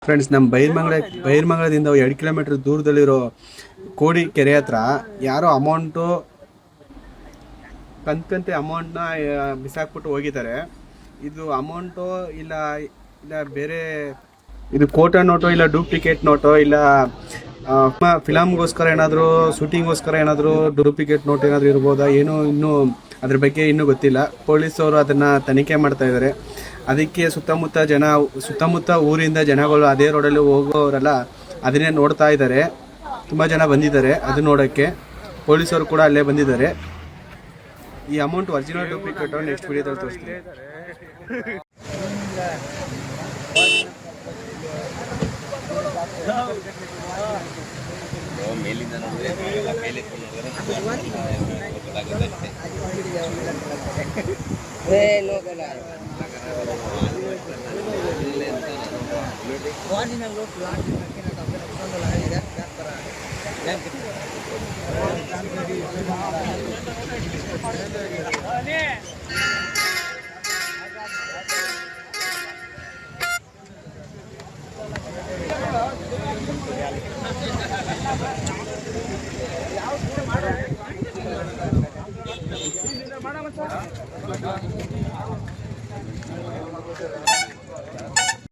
Friends, ನಮ್ಮ ಬೈರ್ಮಂಗಲದಿಂದ 2 kilometre ದೂರದಲ್ಲಿರೋ ಕೋಡಿ ಕೆರೆ ಹತ್ರ ಯಾರೋ ಕಂತೆ ಅಮೌಂಟ್ನ ಬಿಸಾಕ್ಬಿಟ್ಟು ಹೋಗಿದ್ದಾರೆ. ಇದು ಅಮೌಂಟು ಇಲ್ಲ ಇಲ್ಲ ಬೇರೆ, ಇದು ಕೋಟಾ ನೋಟು ಇಲ್ಲ ಡೂಪ್ಲಿಕೇಟ್ ನೋಟು ಇಲ್ಲ ಫಿಲಮ್ಗೋಸ್ಕರ ಏನಾದರೂ ಶೂಟಿಂಗ್ಗೋಸ್ಕರ ಏನಾದರೂ ಡೂಪ್ಲಿಕೇಟ್ ನೋಟ್ ಏನಾದರೂ ಇರ್ಬೋದಾ ಏನೋ, ಇನ್ನೂ ಅದ್ರ ಬಗ್ಗೆ ಇನ್ನೂ ಗೊತ್ತಿಲ್ಲ. ಪೊಲೀಸವರು ಅದನ್ನು ತನಿಖೆ ಮಾಡ್ತಾ ಇದ್ದಾರೆ. ಅದಕ್ಕೆ ಸುತ್ತಮುತ್ತ ಊರಿಂದ ಜನಗಳು ಅದೇ ರೋಡಲ್ಲಿ ಹೋಗೋರೆಲ್ಲ ಅದನ್ನೇ ನೋಡ್ತಾ ಇದ್ದಾರೆ. ತುಂಬ ಜನ ಬಂದಿದ್ದಾರೆ ಅದು ನೋಡೋಕ್ಕೆ. ಪೊಲೀಸರು ಕೂಡ ಅಲ್ಲೇ ಬಂದಿದ್ದಾರೆ. ಈ ಅಮೌಂಟ್ ಒರಿಜಿನಲ್ ಡೂಪ್ಲಿಕೇಟ್ ನೆಕ್ಸ್ಟ್ ವಿಡಿಯೋದಲ್ಲಿ ತೋರಿಸ್ತೀನಿ. ಮೇಲಿಂದ ನೋಡಿದ್ರೆ ಮೇಲೆ